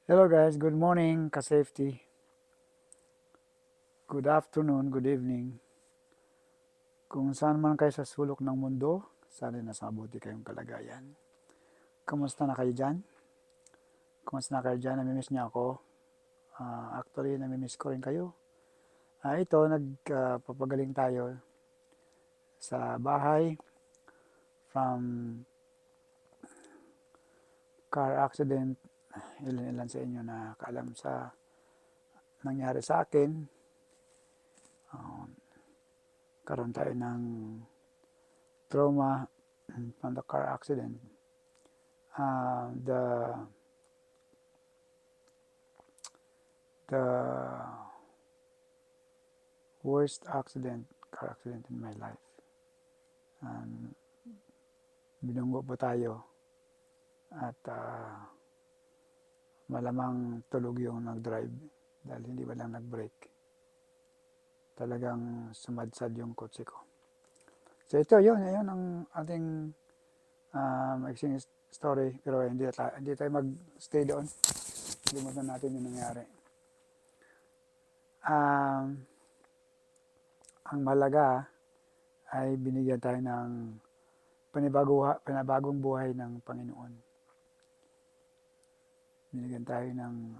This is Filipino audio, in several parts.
Hello guys, good morning ka-safety. Good afternoon, good evening. Kung saan man kayo sa sulok ng mundo, sana nasa mabuti kayong kalagayan. Kamusta na kayo dyan? Kamusta na kayo dyan? Namimiss niyo ako? Actually, namimiss ko rin kayo. Ito, nagpapagaling tayo sa bahay from car accident. Ilan sa inyo na kaalam sa nangyari sa akin. Karoon tayo ng trauma from the car accident. The worst car accident in my life. Binunggo pa tayo at malamang tulog yung nag-drive dahil hindi ba lang nag-brake. Talagang sumadsad yung kotse ko. So ito, yun ang ating maiksing story, pero hindi tayo mag-stay doon. Limutan natin yung nangyari. Ang mahalaga ay binigyan tayo ng panibagong buhay ng Panginoon. Binigyan tayo ng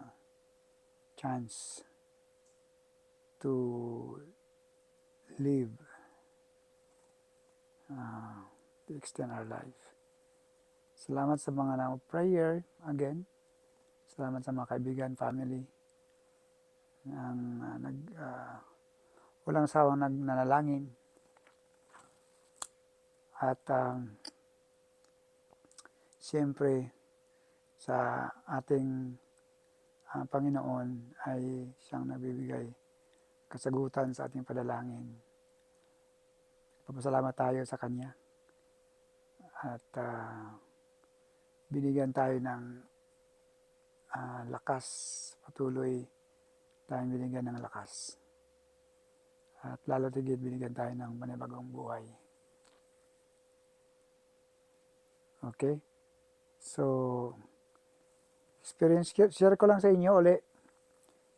chance to live, to extend our life. Salamat sa mga prayer again. Salamat sa mga kaibigan, family, ang walang sawang nagnanalangin. At siyempre sa ating Panginoon ay siyang nagbibigay kasagutan sa ating padalangin. Papasalamat tayo sa Kanya at binigyan tayo ng lakas, patuloy tayong binigyan ng lakas. At lalo tigit binigyan tayo ng panibagong buhay. Okay? So, share ko lang sa inyo uli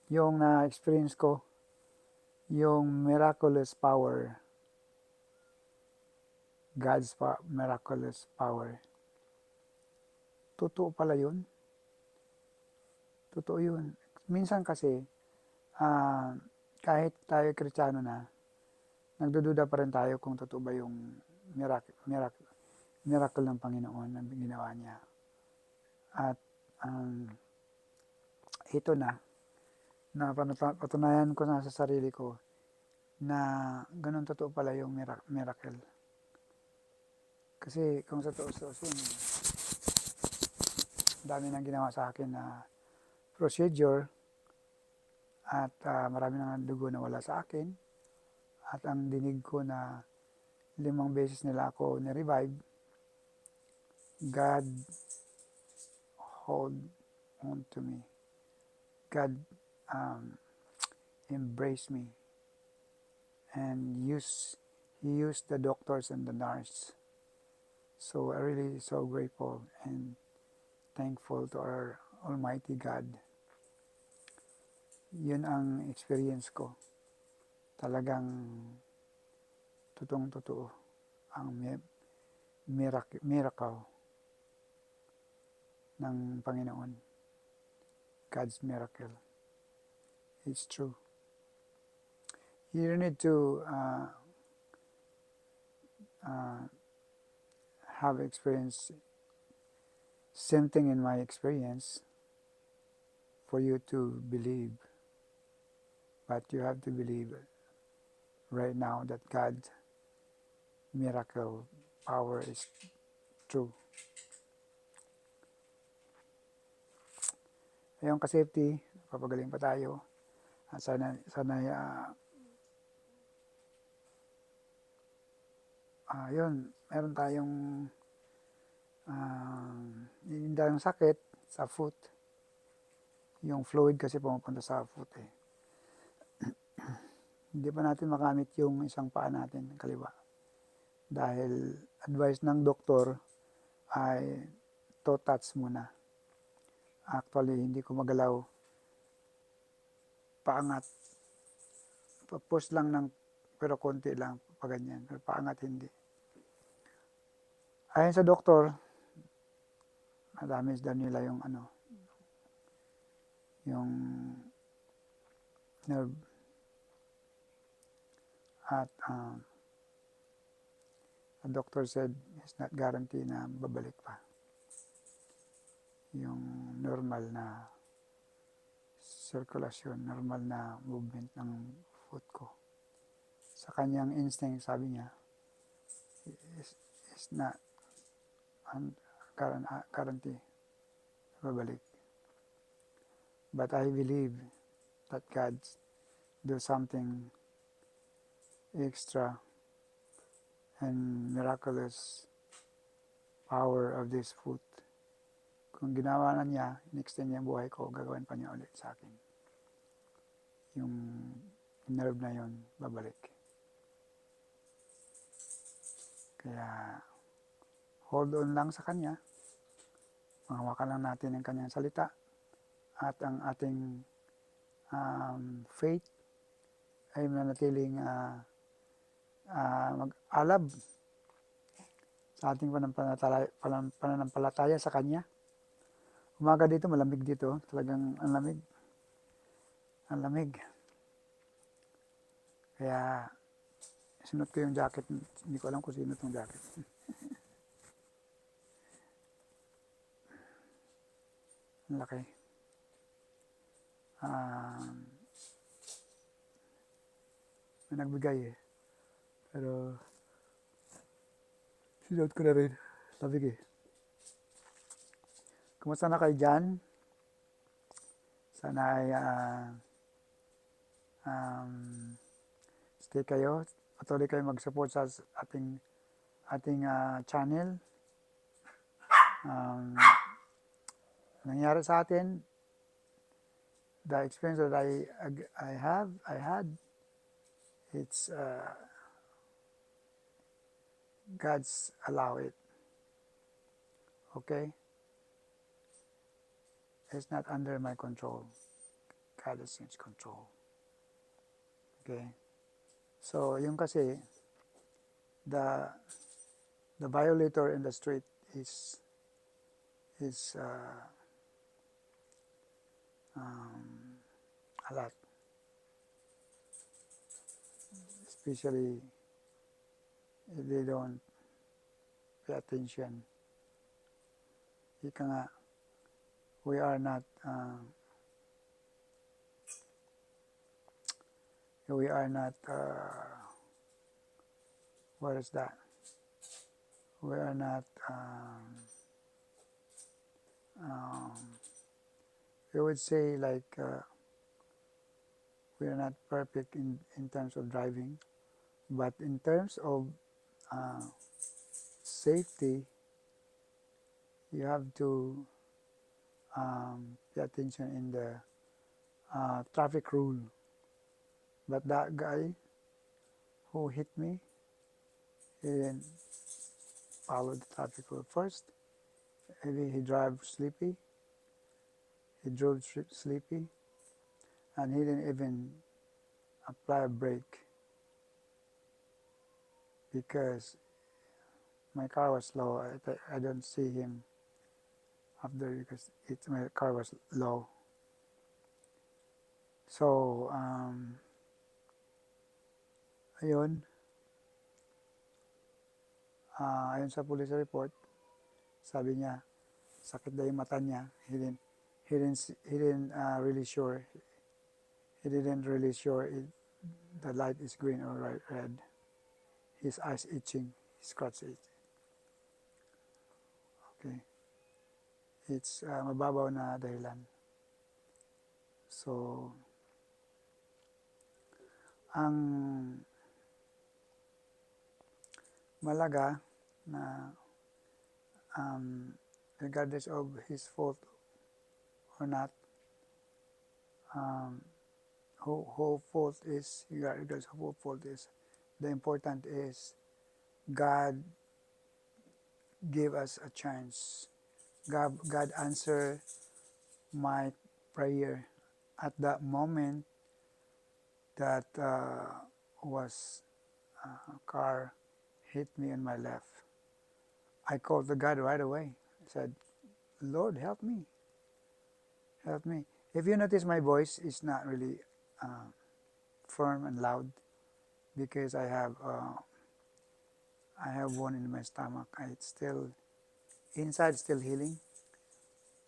yung na-experience ko, yung miraculous power, God's miraculous power. Totoo pala yun. Totoo yun. Minsan kasi, kahit tayo Kristiyano na, nagdududa pa rin tayo kung totoo ba yung miracle ng Panginoon na ginawa niya. At ito na patunayan ko na sa sarili ko na ganun totoo pala yung miracle. Kasi kung sa tuusin, dami nang ginawa sa akin na procedure at marami nang dugo na wala sa akin. At ang dinig ko na 5 beses nila ako ni-revive, God hold on to me. God embraced me and He used the doctors and the nurse. So I really so grateful and thankful to our Almighty God. Yun ang experience ko. Talagang totoong-totoo ang miracle ng Panginoon. God's miracle. It's true. You need to have experience same thing in my experience for you to believe. But you have to believe right now that God's miracle power is true. Ayun ka-safety, papagaling pa tayo. Sana yun, meron tayong hindi tayong sakit sa foot. Yung fluid kasi pumupunta sa foot eh. Hindi pa natin makamit yung isang paa natin, kaliwa. Dahil advice ng doktor ay toe touch muna. Actually, hindi ko magalaw. Paangat. Push lang ng, pero konti lang, paganyan. Pero paangat hindi. Ayon sa doktor, na-damage daw nila yung yung nerve. At the doctor said it's not guarantee na babalik pa yung normal na circulation, normal na movement ng foot ko. Sa kanyang instinct, sabi niya, is not guarantee babalik. But I believe that God do something extra and miraculous power of this foot. Kung ginawa na niya, in-extend niya yung buhay ko, gagawin pa niya ulit sa akin. Yung nerve na yon babalik. Kaya, hold on lang sa Kanya. Mahawakan lang natin ang Kanyang salita at ang ating faith ay manatiling mag-alab sa ating pananampalataya sa Kanya. Umaga dito, malamig dito. Talagang ang lamig. Ang lamig. Kaya, sinot ko yung jacket. Hindi ko alam kung sino itong jacket. Ang laki. May nagbigay eh. Pero, sinot ko na rin. Lamig eh. Kumusta na kayo dyan? Sana ay stay kayo. Patuloy kayo mag-support sa ating channel. Nangyari sa atin, the experience that I had, it's God's allow it. Okay? It's not under my control. God is in control. Okay? So, yung kasi, the violator in the street is a lot. Especially if they don't pay attention. Ika nga, we are not what is that? We are not we would say like we are not perfect in terms of driving, but in terms of safety, you have to pay attention in the traffic rule. But that guy who hit me, he didn't follow the traffic rule first. Maybe he drove sleepy. And he didn't even apply a brake because my car was low. I don't see him after because my car was low. So, ayun. Ayun sa police report, sabi niya, sakit daw yung mata niya. He didn't really sure. He didn't really sure if the light is green or red. His eyes itching. His scratch it. Okay. It's mababaw na dahilan. So, ang malaga na regardless of his fault or not, who fault is, regardless of who fault is, the important is God gave us a chance. God answer my prayer at that moment that was a car hit me on my left. I called the God right away. I said, Lord, help me. Help me. If you notice, my voice is not really firm and loud because I have one in my stomach. It's still inside, still healing.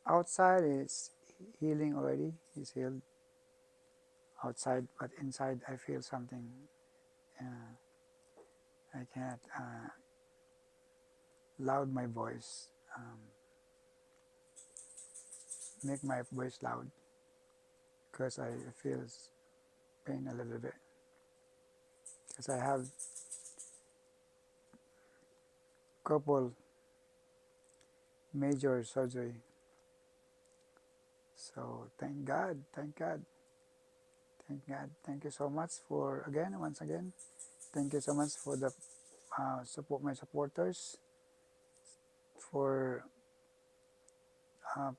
Outside is healing already. It's healed outside, but inside I feel something. I cannot loud my voice, make my voice loud because I feel pain a little bit. Because I have couple major surgery. So thank God, thank God, thank God. Thank you so much for once again. Thank you so much for the support, my supporters, for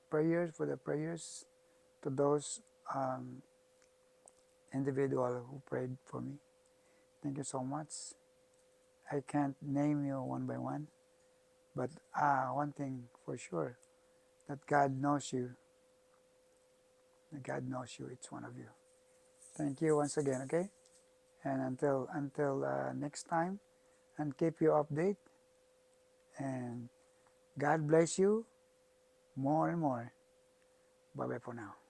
for the prayers to those individual who prayed for me. Thank you so much. I can't name you one by one, but one thing for sure, that God knows you. That God knows you, each one of you. Thank you once again, okay? And until next time, and keep you update. And God bless you more and more. Bye bye for now.